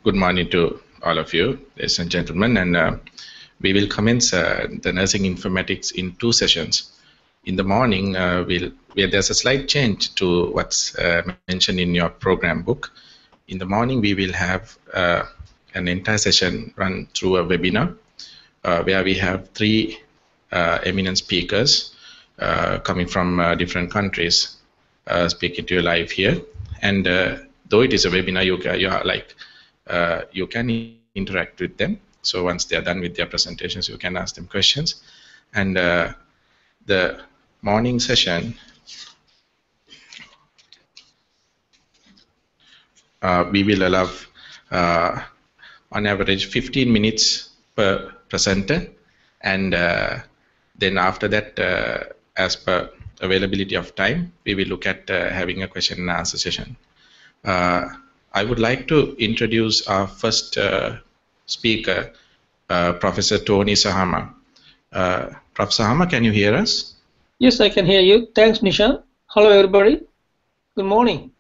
Good morning to all of you, ladies and gentlemen, and we will commence the nursing informatics in 2 sessions. In the morning, there's a slight change to what's mentioned in your program book. In the morning, we will have an entire session run through a webinar where we have 3 eminent speakers coming from different countries speaking to you live here. And though it is a webinar, you can interact with them. So once they are done with their presentations, you can ask them questions. And the morning session, we will allow on average 15 minutes per presenter, and then after that, as per availability of time, we will look at having a question and answer session. I would like to introduce our first speaker, Professor Tony Sahama. Prof. Sahama, can you hear us? Yes, I can hear you. Thanks, Nishan. Hello, everybody. Good morning.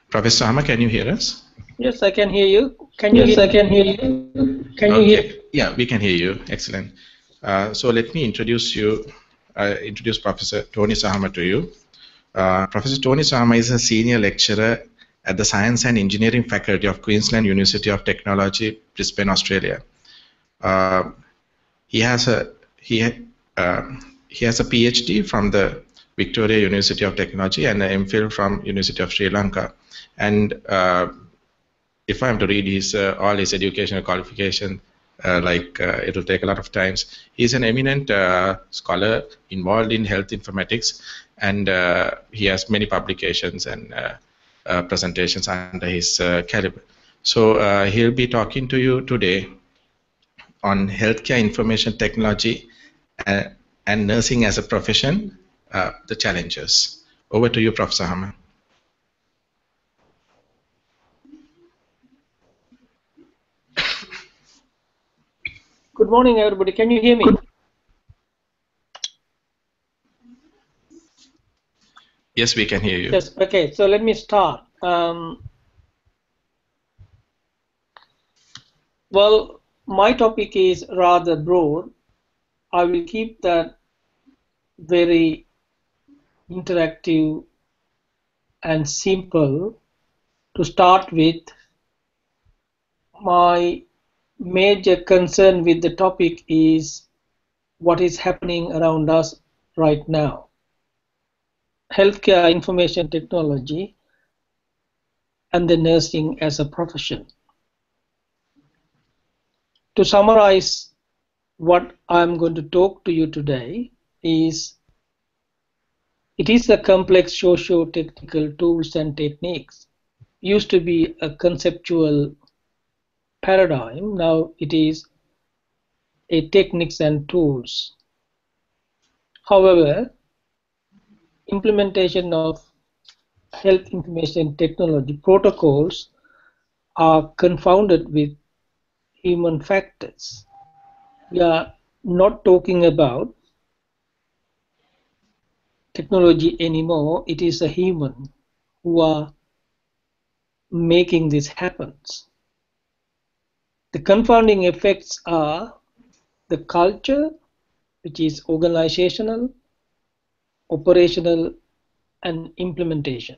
Professor Sahama, can you hear us? Yes, I can hear you. Can you hear? I can hear you. Can you hear? Yeah, we can hear you. Excellent. So let me introduce you. Introduce Professor Tony Sahama to you. Professor Tony Sahama is a senior lecturer at the Science and Engineering Faculty of Queensland University of Technology, Brisbane, Australia. He has a PhD from the Victoria University of Technology and an MPhil from University of Sri Lanka. And if I am to read his all his educational qualification, it will take a lot of times. He's an eminent scholar involved in health informatics, and he has many publications and presentations under his caliber. So he'll be talking to you today on healthcare information technology and nursing as a profession, the challenges. Over to you, Prof. Sahama. Good morning, everybody. Can you hear me? Yes, we can hear you. Yes. Okay. So let me start. Well, my topic is rather broad. I will keep that very interactive and simple. To start with, my major concern with the topic is what is happening around us right now. Healthcare information technology and the nursing as a profession. To summarize what I'm going to talk to you today is, it is a complex socio-technical tools and techniques. Used to be a conceptual paradigm, now it is a techniques and tools. However, implementation of health information technology protocols are confounded with human factors. We are not talking about technology anymore, it is a human who are making this happen. The confounding effects are the culture, which is organizational, operational, and implementation,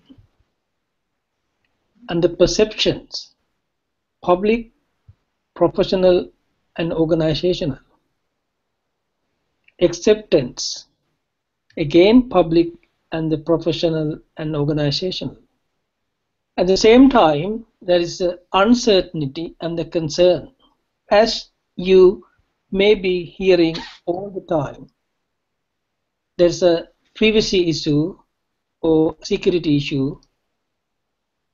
and the perceptions, public, professional, and organizational. Acceptance, again public and the professional and organizational. At the same time, there is the uncertainty and the concern. As you may be hearing all the time, there's a privacy issue or security issue.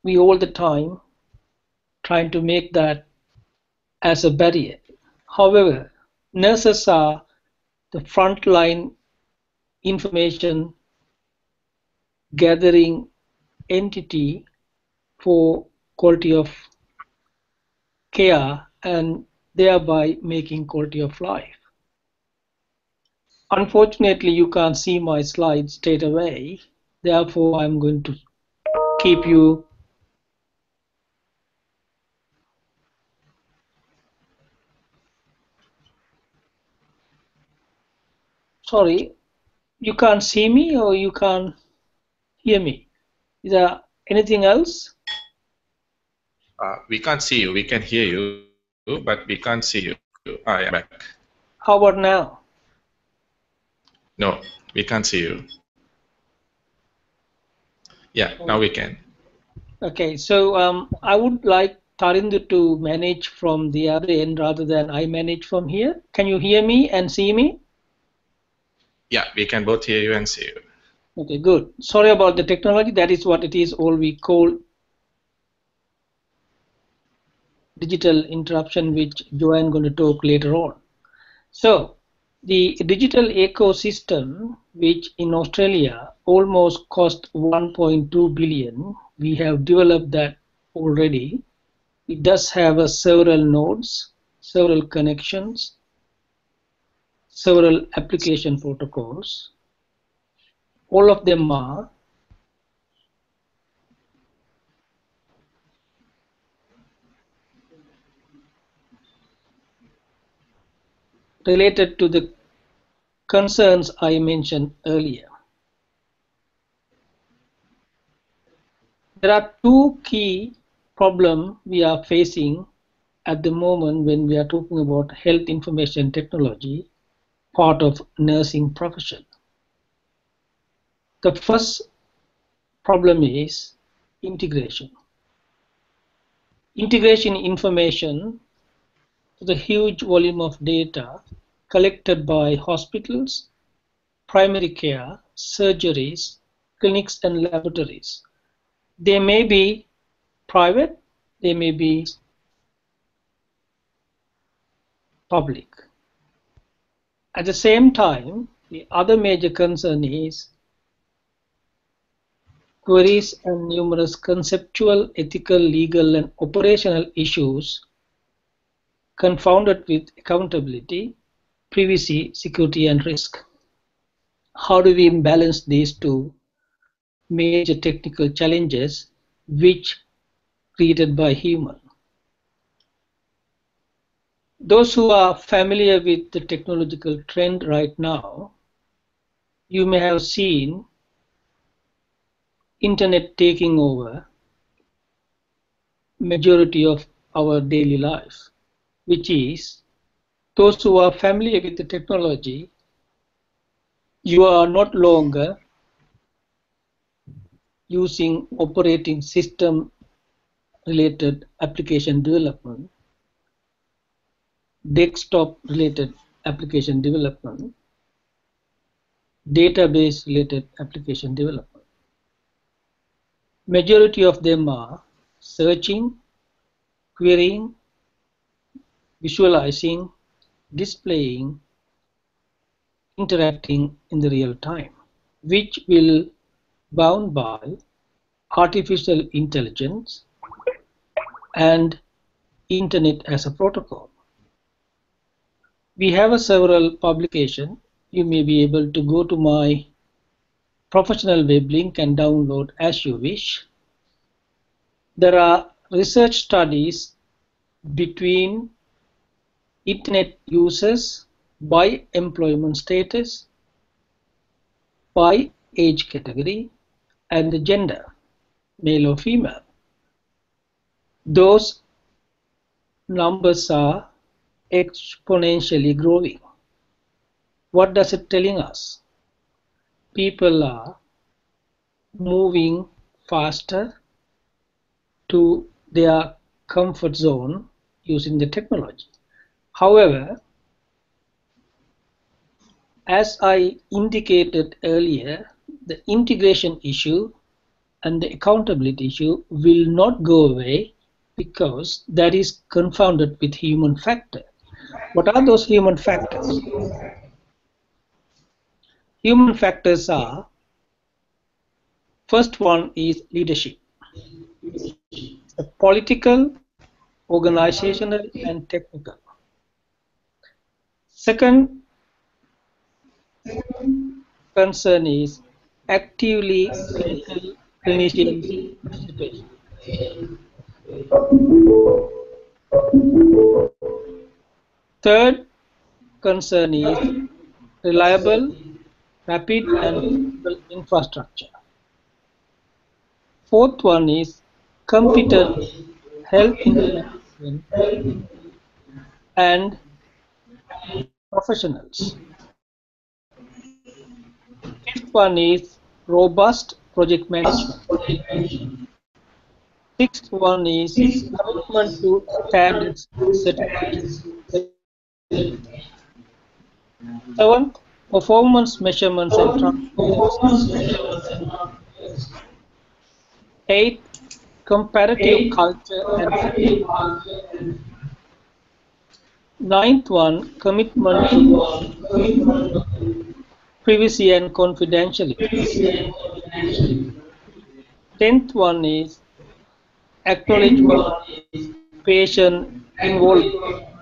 We all the time trying to make that as a barrier. However, nurses are the frontline information gathering entity for quality of care and thereby making quality of life. Unfortunately, you can't see my slides straight away, Therefore, I'm going to keep you. Sorry, you can't see me or you can't hear me. Is there anything else? We can't see you. We can hear you, but we can't see you. Yeah, I'm back. How about now? No, we can't see you. Yeah, now we can. Okay, so I would like Tarindu to manage from the other end rather than I manage from here. Can you hear me and see me? Yeah, we can both hear you and see you. Okay, good. Sorry about the technology. That is what it is, all we call digital interruption, which Joanne going to talk later on. So the digital ecosystem, which in Australia almost cost 1.2 billion, we have developed that already. It does have several nodes, several connections, several application protocols. All of them are related to the concerns I mentioned earlier. There are two key problems we are facing at the moment when we are talking about health information technology, part of nursing profession. The first problem is integration. Integration information to the huge volume of data collected by hospitals, primary care, surgeries, clinics and laboratories. They may be private, they may be public. At the same time, the other major concern is queries and numerous conceptual, ethical, legal, and operational issues confounded with accountability, privacy, security, and risk. How do we balance these two major technical challenges which created by human? Those who are familiar with the technological trend right now, you may have seen internet taking over majority of our daily life, which is those who are familiar with the technology, you are not longer using operating system related application development, desktop related application development, database related application development. Majority of them are searching, querying, visualizing, displaying, interacting in the real time, which will bound by artificial intelligence and internet as a protocol. We have several publications. You may be able to go to my professional web link and download as you wish. There are research studies between internet users by employment status, by age category, and the gender, male or female. Those numbers are exponentially growing. What does it telling us? People are moving faster to their comfort zone using the technology. However, as I indicated earlier, the integration issue and the accountability issue will not go away because that is confounded with human factor. What are those human factors? Human factors are, first one is leadership. The political, organizational, and technical. Second concern is actively clinical clinicians participation. Third concern is reliable, rapid, and flexible infrastructure. Fourth one is competent health information and professionals. Fifth one is robust project management. Sixth one is commitment to standards certification. Seventh, performance measurements and transparency. Eighth, comparative culture and feedback. Ninth one, commitment to privacy and confidentiality. 10th one is acknowledgement of patient involvement.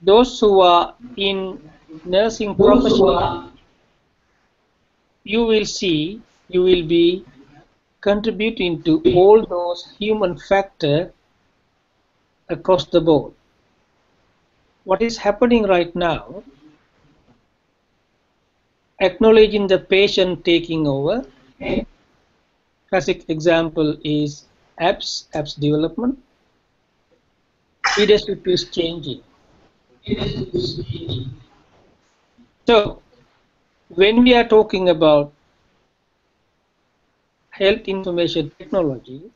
Those who are in nursing profession, you will be contributing to all those human factors across the board. What is happening right now, acknowledging the patient taking over. Classic example is apps development. Leadership is changing. So, when we are talking about health information technology,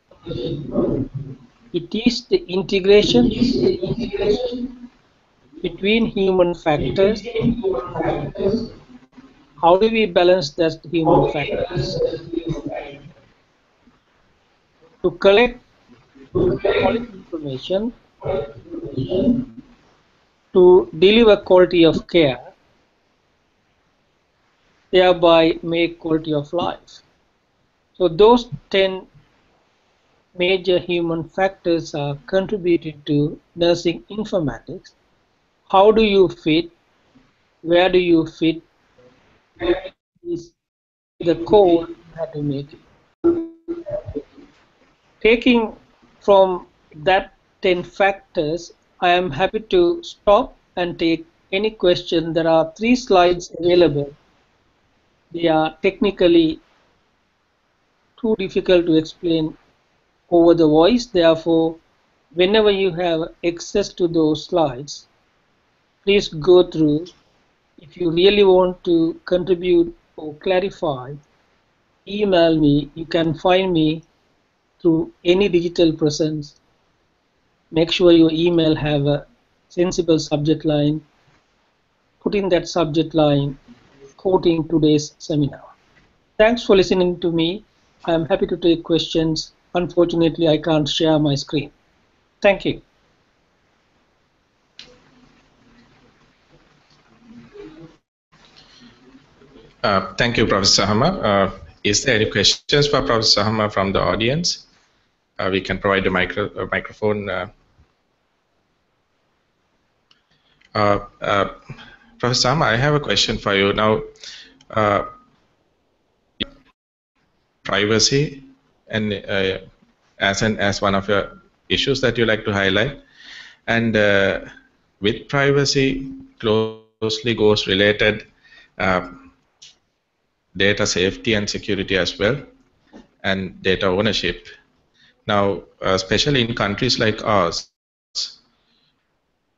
it is the integration between human factors. How do we balance that human factors? To collect quality information, to deliver quality of care, thereby make quality of life. So those 10 major human factors are contributing to nursing informatics. How do you fit? Where do you fit? Is the call you have to make it. Taking from that 10 factors, I am happy to stop and take any question. There are 3 slides available. They are technically too difficult to explain over the voice. Therefore, whenever you have access to those slides, please go through. If you really want to contribute or clarify, email me. You can find me through any digital presence. Make sure your email have a sensible subject line. Put in that subject line quoting today's seminar. Thanks for listening to me. I am happy to take questions. Unfortunately, I can't share my screen. Thank you. Thank you, Professor Sahama. Is there any questions for Professor Sahama from the audience? We can provide a microphone. Professor Sahama, I have a question for you. Now, privacy and as one of your issues that you like to highlight, and with privacy closely goes related data safety and security as well, and data ownership. Now, especially in countries like ours,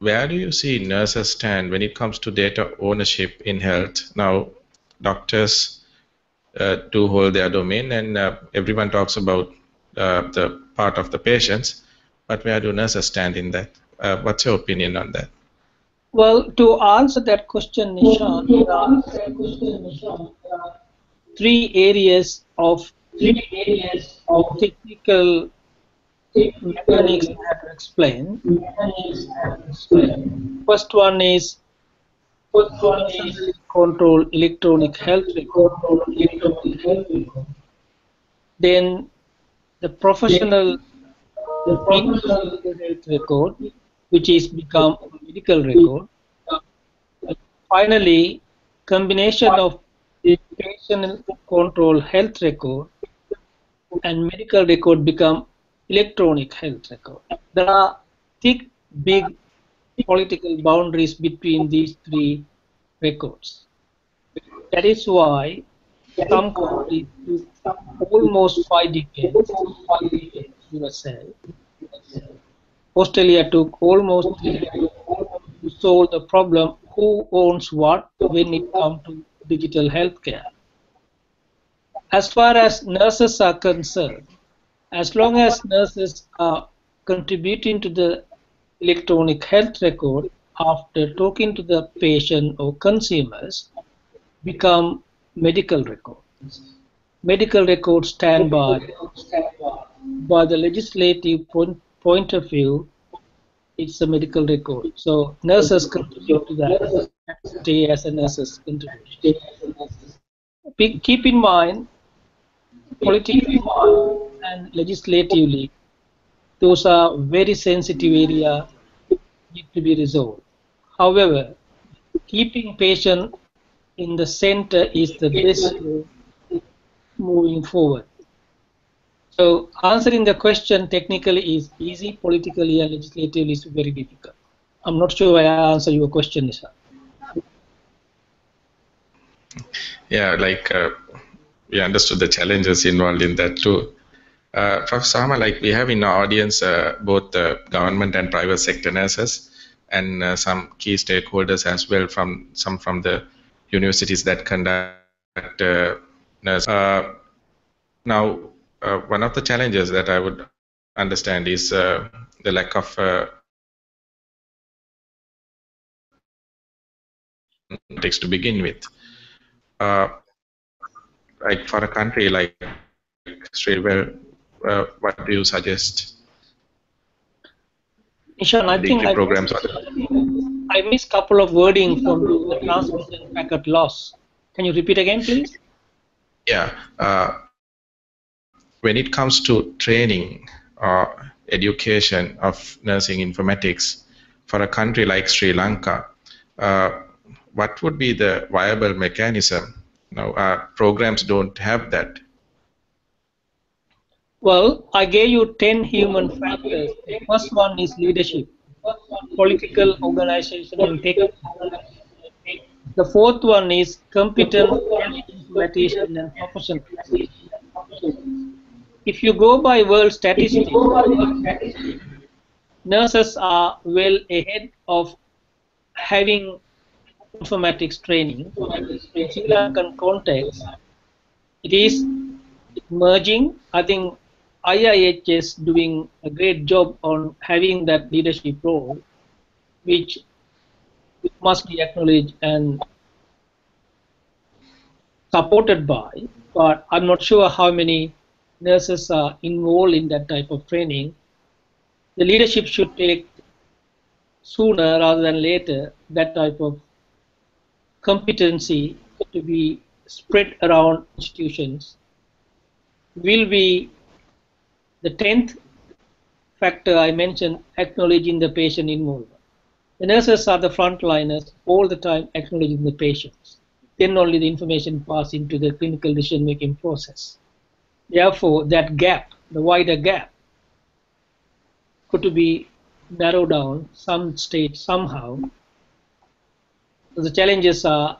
where do you see nurses stand when it comes to data ownership in health? Now, doctors do hold their domain, and everyone talks about the part of the patients, but where do nurses stand in that? What's your opinion on that? Well, to answer that question, Nishan, there are 3 areas of technical mechanics I have to explain. First one is control electronic health record. Then the professional health record, which is become a medical record. Finally, combination of patient control health record and medical record become electronic health record. There are thick, big political boundaries between these three records. That is why some countries took almost 5 decades, USA. Australia took almost 3 decades to solve the problem who owns what when it comes to digital healthcare. As far as nurses are concerned, as long as nurses are contributing to the electronic health record after talking to the patient or consumers, become medical records. Medical records stand by the legislative point of view, it's a medical record. So nurses contribute to that, stay as a nurse's contribution. Keep in mind, politically and legislatively, those are very sensitive areas need to be resolved. However, keeping patient in the center is the best way moving forward. So answering the question technically is easy, politically and legislatively is very difficult. I'm not sure I answer your question, Nisha. Yeah, like we understood the challenges involved in that too. Prof. Sahama, like we have in our audience both government and private sector nurses and some key stakeholders as well from the universities that conduct nurse. Now, one of the challenges that I would understand is the lack of to begin with. Like for a country like Australia, what do you suggest? Nishan, I think I missed a couple of wording from the transmission packet loss. Can you repeat again, please? Yeah. When it comes to training or education of nursing informatics for a country like Sri Lanka, what would be the viable mechanism? Now, programs don't have that. Well, I gave you 10 human factors. The first one is leadership, political organization and technical. The fourth one is competent informatician and professional. If you go by world statistics, nurses are well ahead of having informatics training. In Sri Lankan context, it is merging. I think IIHS doing a great job on having that leadership role, which must be acknowledged and supported by, but I'm not sure how many nurses are involved in that type of training. The leadership should take sooner rather than later that type of competency to be spread around institutions. Will be the 10th factor I mentioned, acknowledging the patient involvement. The nurses are the frontliners all the time acknowledging the patients. Then only the information passes into the clinical decision-making process. Therefore, that gap, the wider gap, could be narrowed down some stage somehow. So the challenges are,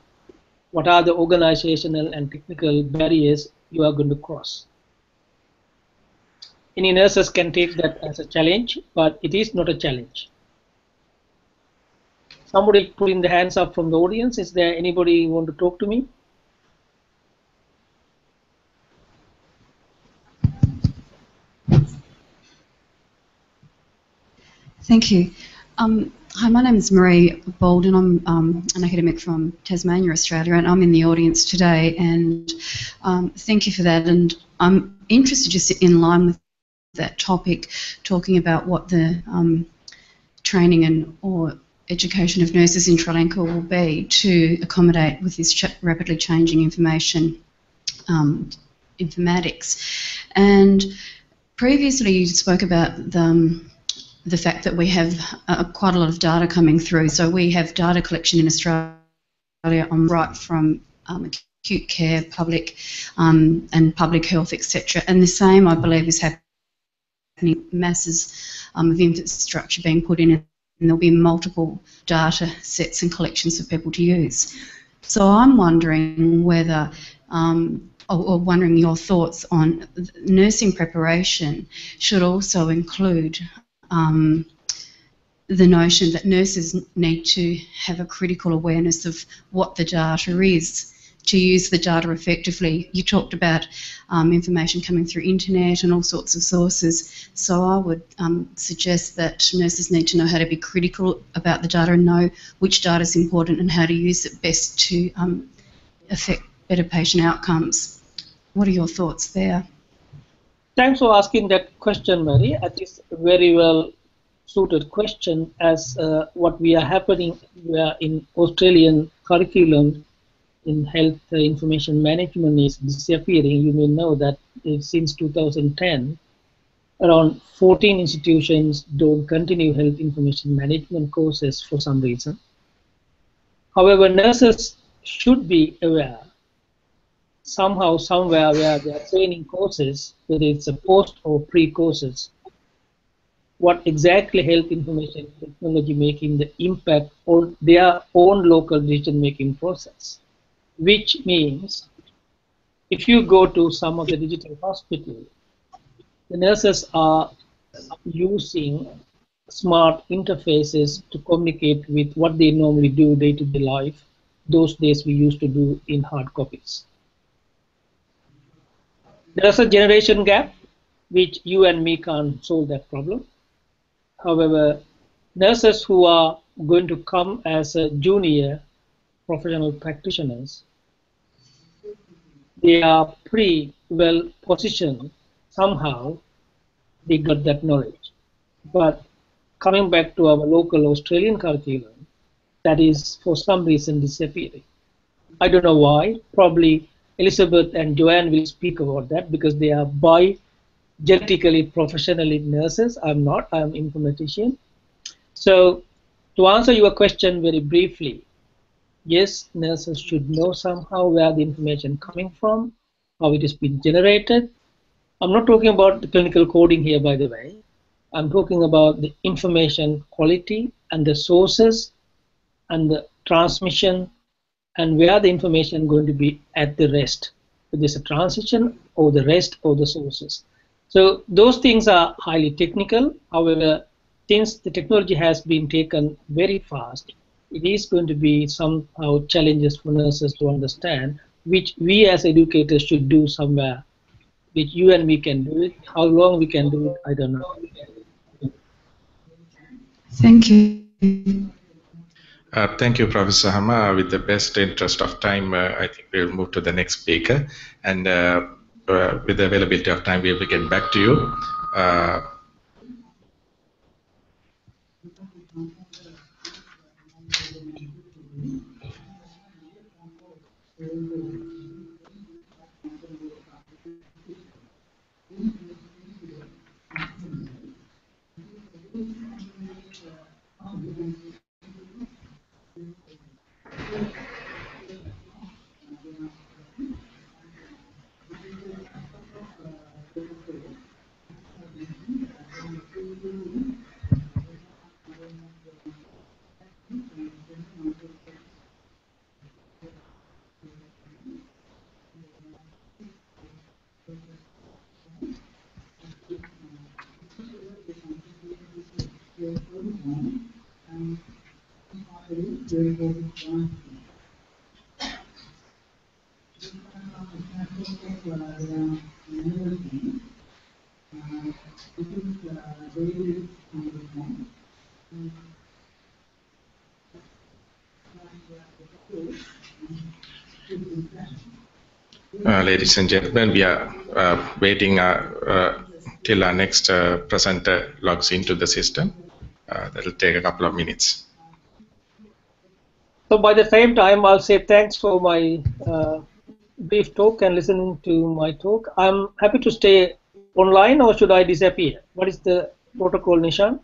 what are the organizational and technical barriers you are going to cross? Any nurses can take that as a challenge, but it is not a challenge. Somebody putting the hands up from the audience. Is there anybody who want to talk to me? Thank you. Hi, my name is Marie Bolden. I'm an academic from Tasmania, Australia, and I'm in the audience today. And thank you for that. And I'm interested, just in line with that topic, talking about what the training and or education of nurses in Sri Lanka will be to accommodate with this rapidly changing informatics. And previously you spoke about the fact that we have quite a lot of data coming through. So we have data collection in Australia I'm right from acute care, public and public health, etc. And the same, I believe, is happening. Masses of infrastructure being put in, and there'll be multiple data sets and collections for people to use. So I'm wondering whether, or wondering your thoughts on nursing preparation should also include the notion that nurses need to have a critical awareness of what the data is, to use the data effectively. You talked about information coming through internet and all sorts of sources, so I would suggest that nurses need to know how to be critical about the data and know which data is important and how to use it best to affect better patient outcomes. What are your thoughts there? Thanks for asking that question, Mary. I think it's a very well suited question, as what we are happening in Australian curriculum in health information management is disappearing. You may know that since 2010, around 14 institutions don't continue health information management courses for some reason. However, nurses should be aware somehow, somewhere, where they are training courses, whether it's a post or pre-courses, what exactly health information technology making the impact on their own local decision-making process. Which means, if you go to some of the digital hospitals, the nurses are using smart interfaces to communicate with what they normally do day-to-day life. Those days we used to do in hard copies. There's a generation gap, which you and me can't solve that problem. However, nurses who are going to come as a junior professional practitioners, they are pretty well positioned. Somehow they got that knowledge. But coming back to our local Australian curriculum, that is for some reason disappearing. I don't know why. Probably Elizabeth and Joanne will speak about that, because they are genetically professionally nurses. I'm not. I'm an informatician. So to answer your question very briefly, yes, nurses should know somehow where the information coming from, how it has been generated. I'm not talking about the clinical coding here, by the way. I'm talking about the information quality and the sources and the transmission and where the information is going to be at the rest. Whether it's a transition or the rest or the sources. So those things are highly technical. However, since the technology has been taken very fast, it is going to be somehow challenges for nurses to understand, which we as educators should do somewhere, which you and me can do it. How long we can do it, I don't know. Thank you. Thank you, Professor Sahama. With the best interest of time, I think we'll move to the next speaker. And with the availability of time, we will get back to you. Ladies and gentlemen, we are waiting till our next presenter logs into the system. That will take a couple of minutes. So by the same time, I'll say thanks for my brief talk and listening to my talk. I'm happy to stay online, or should I disappear? What is the protocol, Nishan?